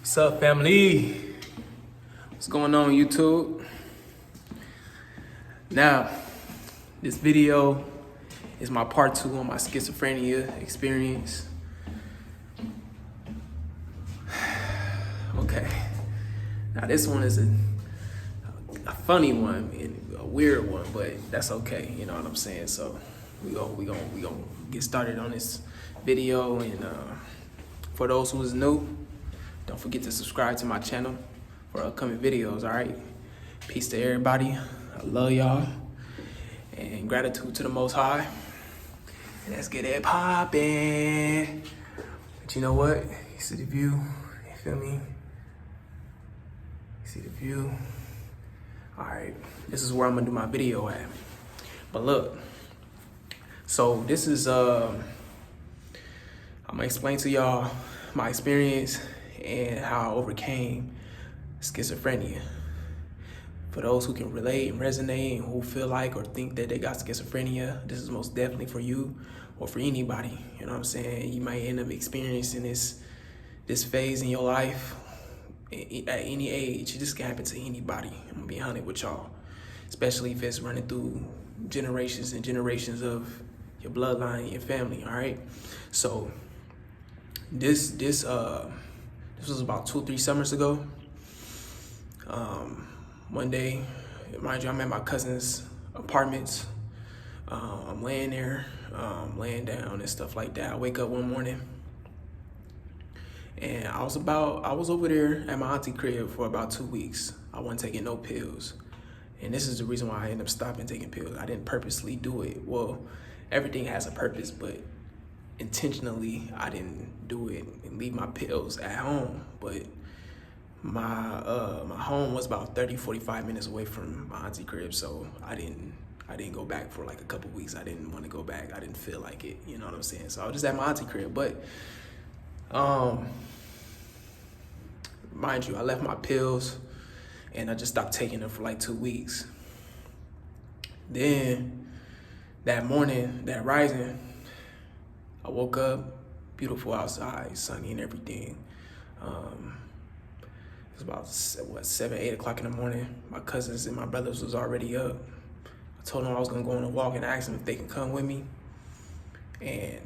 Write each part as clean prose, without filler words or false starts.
What's up, family? What's going on, YouTube? Now, this video is my part 2 on my schizophrenia experience. Okay, now this one is a funny one and a weird one, but that's okay. You know what I'm saying? So we gonna get started on this video, and for those who is new, don't forget to subscribe to my channel for upcoming videos, all right? Peace to everybody. I love y'all. And gratitude to the Most High. And let's get it poppin'. But you know what? You see the view? You feel me? You see the view? All right, this is where I'm gonna do my video at. But look, so this is, I'm gonna explain to y'all my experience and how I overcame schizophrenia. For those who can relate and resonate and who feel like or think that they got schizophrenia, this is most definitely for you or for anybody. You know what I'm saying? You might end up experiencing this phase in your life at any age. This can happen to anybody. I'm gonna be honest with y'all, especially if it's running through generations and generations of your bloodline, your family. All right. So this was about 2-3 summers ago. One day, mind you, I'm at my cousin's apartments. I'm laying there, laying down and stuff like that. I wake up one morning, and I was over there at my auntie crib for about 2 weeks. I wasn't taking no pills. And this is the reason why I ended up stopping taking pills. I didn't purposely do it. Well, everything has a purpose, but intentionally, I didn't do it and leave my pills at home. But my home was about 30-45 minutes away from my auntie crib, so I didn't go back for like a couple weeks. I didn't want to go back. I didn't feel like it. You know what I'm saying? So I was just at my auntie crib. But mind you, I left my pills and I just stopped taking them for like 2 weeks. Then that morning, that rising, I woke up, beautiful outside, sunny and everything. It was about 7-8 o'clock in the morning. My cousins and my brothers was already up. I told them I was gonna go on a walk and asked them if they can come with me, and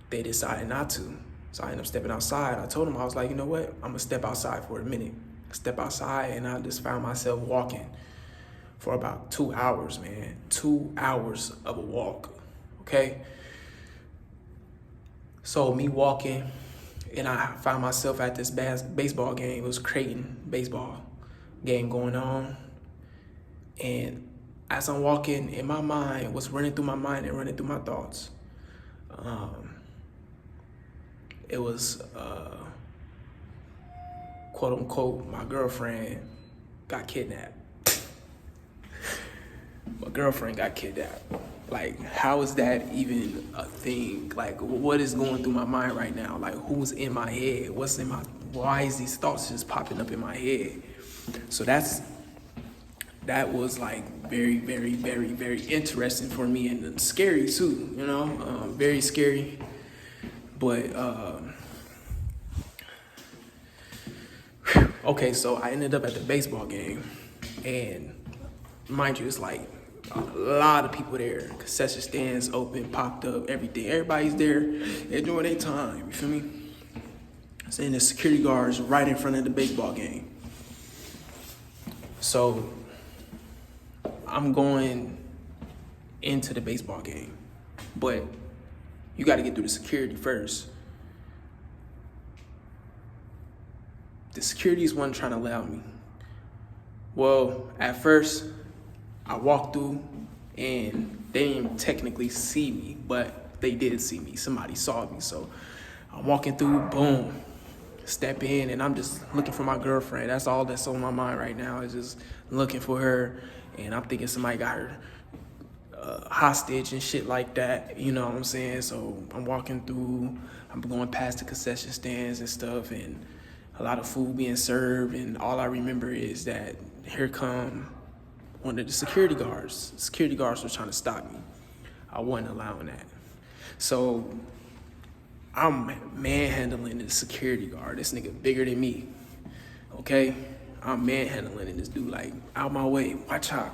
they decided not to. So I ended up stepping outside. I told them, I was like, you know what? I'm gonna step outside for a minute. Step outside, and I just found myself walking for about 2 hours, man. 2 hours of a walk, okay? So me walking, and I found myself at this baseball game. It was Creighton baseball game going on. And as I'm walking, in my mind, what's running through my mind and running through my thoughts, it was, quote unquote, my girlfriend got kidnapped. My girlfriend got kidnapped. Like, how is that even a thing? Like, what is going through my mind right now? Like, who's in my head? Why is these thoughts just popping up in my head? So that was like very, very, very, very interesting for me, and scary too, you know, very scary. But, okay, so I ended up at the baseball game, and mind you, it's like a lot of people there. Concession stands open, popped up, everything. Everybody's there. They're doing their time. You feel me? Saying the security guards right in front of the baseball game. So I'm going into the baseball game, but you got to get through the security first. The security's one trying to allow me. Well, at first, I walked through, and they didn't technically see me, but they did see me. Somebody saw me. So I'm walking through, boom, step in, and I'm just looking for my girlfriend. That's all that's on my mind right now, is just looking for her. And I'm thinking somebody got her hostage and shit like that. You know what I'm saying? So I'm walking through, I'm going past the concession stands and stuff, and a lot of food being served. And all I remember is that here come one of the security guards. The security guards were trying to stop me. I wasn't allowing that. So I'm manhandling the security guard. This nigga bigger than me. okay? I'm manhandling this dude, like, out my way, watch out.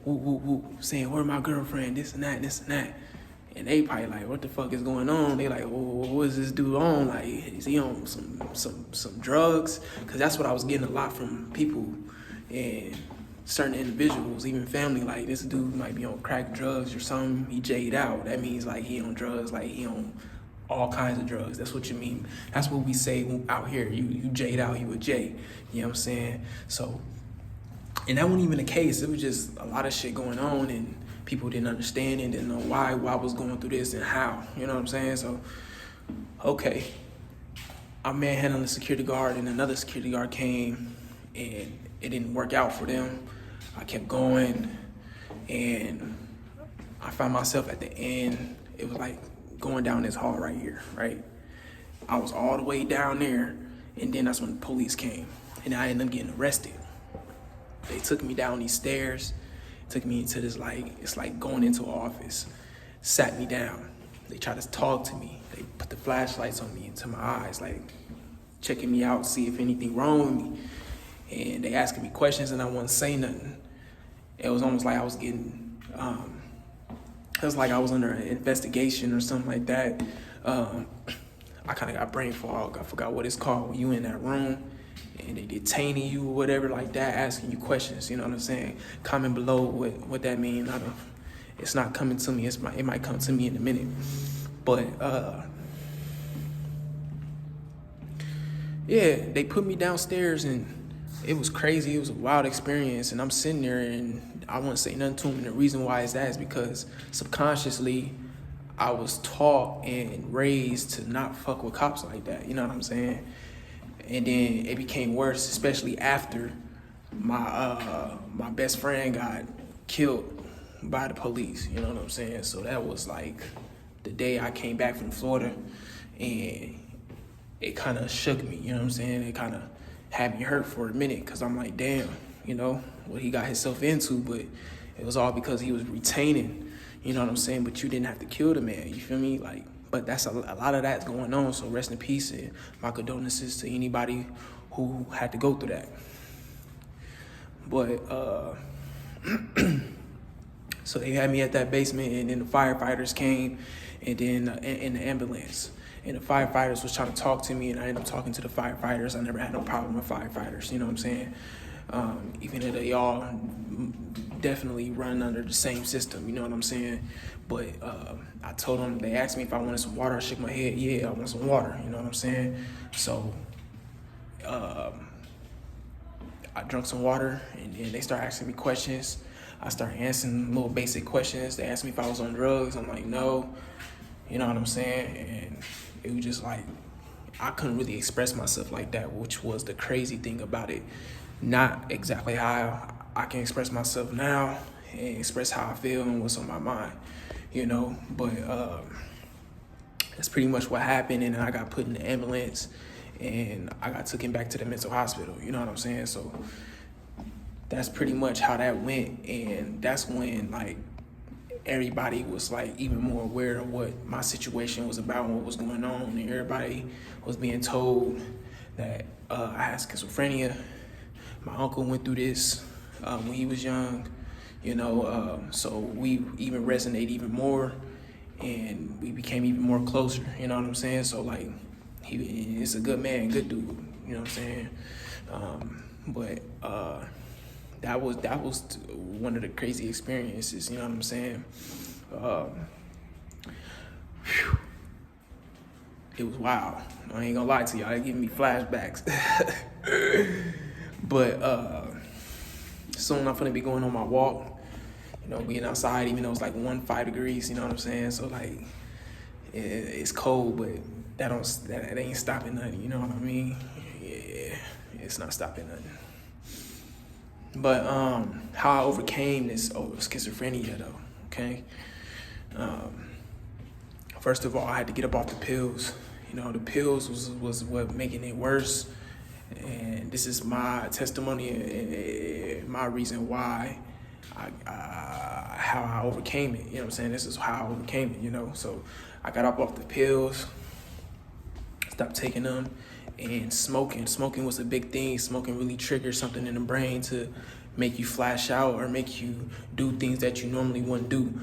Woo, woo, woo, saying, where my girlfriend, this and that, this and that. And they probably like, what the fuck is going on? They like, what is this dude on? Like, is he on some drugs? Because that's what I was getting a lot from people and certain individuals, even family. Like, this dude might be on crack drugs or something. He jayed out. That means like he on drugs, like he on all kinds of drugs. That's what you mean. That's what we say out here. You jayed out, you a J. You know what I'm saying? So, and that wasn't even the case. It was just a lot of shit going on, and people didn't understand and didn't know why I was going through this and how. You know what I'm saying? So, okay. I'm manhandling the security guard, and another security guard came, and it didn't work out for them. I kept going, and I found myself at the end. It was like going down this hall right here, right? I was all the way down there, and then that's when the police came, and I ended up getting arrested. They took me down these stairs, took me into this, like, it's like going into an office, sat me down. They tried to talk to me. They put the flashlights on me into my eyes, like checking me out, see if anything wrong with me. And they asking me questions and I wasn't saying nothing. It was almost like I was getting, it was like I was under an investigation or something like that. I kind of got brain fog. I forgot what it's called when you in that room and they detaining you or whatever like that, asking you questions, you know what I'm saying? Comment below what that means. It's not coming to me. It might come to me in a minute. But yeah, they put me downstairs and it was crazy. It was a wild experience, and I'm sitting there and I wouldn't say nothing to them. And the reason why is that is because subconsciously I was taught and raised to not fuck with cops like that. You know what I'm saying? And then it became worse, especially after my best friend got killed by the police. You know what I'm saying? So that was like the day I came back from Florida, and it kind of shook me. You know what I'm saying? It kind of had me hurt for a minute, because I'm like, damn, you know, what he got himself into. But it was all because he was retaining, you know what I'm saying? But you didn't have to kill the man, you feel me? Like, but that's a lot of that's going on. So rest in peace, and my condolences to anybody who had to go through that. But so they had me at that basement, and then the firefighters came, and then in the ambulance. And the firefighters was trying to talk to me, and I ended up talking to the firefighters. I never had no problem with firefighters, you know what I'm saying? Even though they all definitely run under the same system, you know what I'm saying? But I told them, they asked me if I wanted some water. I shook my head, yeah, I want some water, you know what I'm saying? So I drank some water, and then they started asking me questions. I started answering little basic questions. They asked me if I was on drugs. I'm like, no, you know what I'm saying? And it was just like, I couldn't really express myself like that, which was the crazy thing about it. Not exactly how I can express myself now and express how I feel and what's on my mind, you know? But that's pretty much what happened. And then I got put in the ambulance, and I got taken back to the mental hospital, you know what I'm saying? So that's pretty much how that went. And that's when, like, everybody was like even more aware of what my situation was about and what was going on. And everybody was being told that I had schizophrenia. My uncle went through this when he was young, you know, so we even resonate even more, and we became even more closer, you know what I'm saying? So like, he is a good man, good dude, you know what I'm saying? But that was one of the crazy experiences, you know what I'm saying? It was wild. I ain't gonna lie to y'all, it giving me flashbacks. But soon I'm gonna be going on my walk, you know, being outside, even though it's like 5 degrees, you know what I'm saying? So like, it's cold, but that ain't stopping nothing, you know what I mean? Yeah, it's not stopping nothing. But how I overcame this schizophrenia though, okay? First of all, I had to get up off the pills. You know, the pills was what making it worse. And this is my testimony and my reason why how I overcame it. You know what I'm saying? This is how I overcame it, you know? So I got up off the pills, stopped taking them, And smoking was a big thing. Smoking really triggers something in the brain to make you flash out or make you do things that you normally wouldn't do.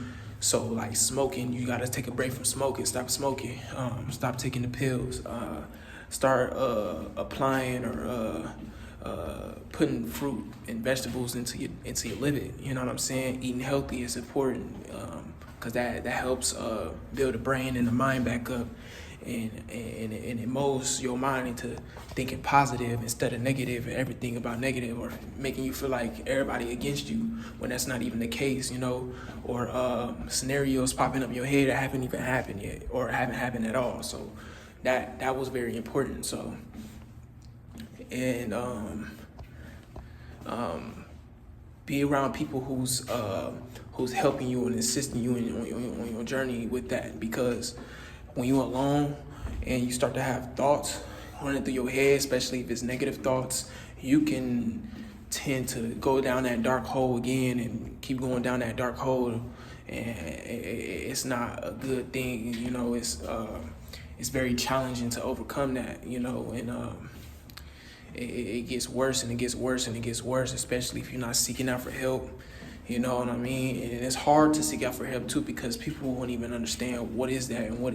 So like smoking, you gotta take a break from smoking. Stop smoking. Stop taking the pills. Start applying or putting fruit and vegetables into your living. You know what I'm saying? Eating healthy is important because that helps build the brain and the mind back up, and it molds your mind into thinking positive instead of negative, and everything about negative, or making you feel like everybody against you when that's not even the case, you know, or scenarios popping up in your head that haven't even happened yet or haven't happened at all. So that was very important. So, and be around people who's helping you and assisting you on your journey with that, because when you're alone and you start to have thoughts running through your head, especially if it's negative thoughts, you can tend to go down that dark hole again and keep going down that dark hole, and it's not a good thing, you know. It's very challenging to overcome that, you know, and it gets worse and it gets worse and it gets worse, especially if you're not seeking out for help. You know what I mean? And it's hard to seek out for help too, because people won't even understand what is that and what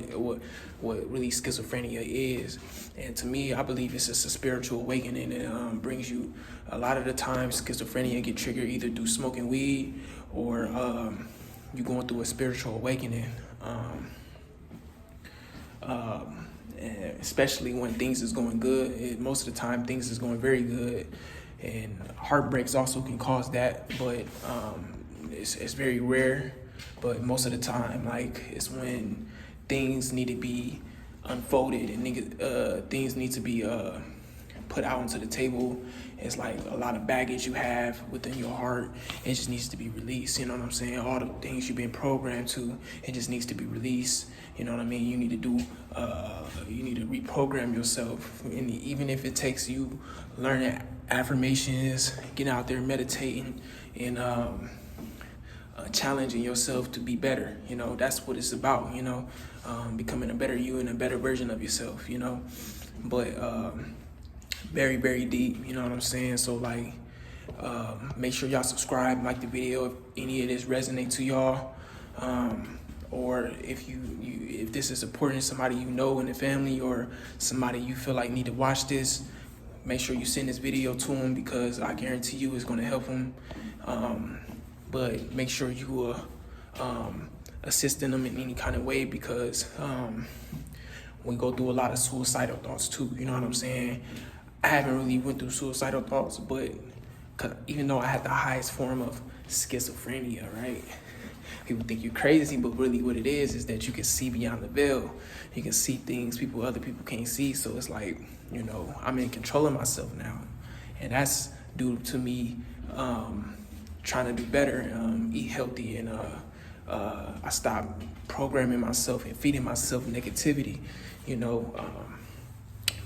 really schizophrenia is. And to me, I believe it's just a spiritual awakening. It brings you, a lot of the times schizophrenia get triggered either through smoking weed or you going through a spiritual awakening. And especially when things is going good. Most of the time things is going very good, and heartbreaks also can cause that, but it's very rare. But most of the time, like, it's when things need to be unfolded and things need to be put out onto the table. It's like a lot of baggage you have within your heart. It just needs to be released. You know what I'm saying? All the things you've been programmed to, it just needs to be released. You know what I mean? You need to do, you need to reprogram yourself. And even if it takes you learning affirmations, getting out there, meditating, and challenging yourself to be better. You know, that's what it's about, you know, becoming a better you and a better version of yourself, you know. But very, very deep, you know what I'm saying? So like, make sure y'all subscribe, like the video if any of this resonate to y'all, or if this is important to somebody you know in the family or somebody you feel like need to watch this, make sure you send this video to them, because I guarantee you it's going to help them. But make sure you assisting them in any kind of way, because we go through a lot of suicidal thoughts too, you know what I'm saying? I haven't really went through suicidal thoughts, but even though I had the highest form of schizophrenia, right? People think you're crazy, but really what it is that you can see beyond the veil. You can see things other people can't see. So it's like, you know, I'm in control of myself now. And that's due to me trying to do better, eat healthy, and I stopped programming myself and feeding myself negativity, you know.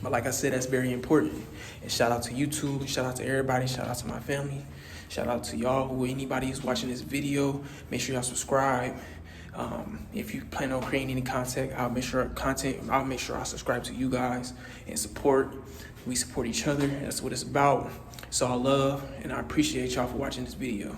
But like I said, that's very important. And shout out to YouTube, shout out to everybody, shout out to my family, shout out to y'all, anybody who's watching this video. Make sure y'all subscribe. If you plan on creating any content, I'll make sure I subscribe to you guys and support. We support each other. That's what it's about. It's all love, and I appreciate y'all for watching this video.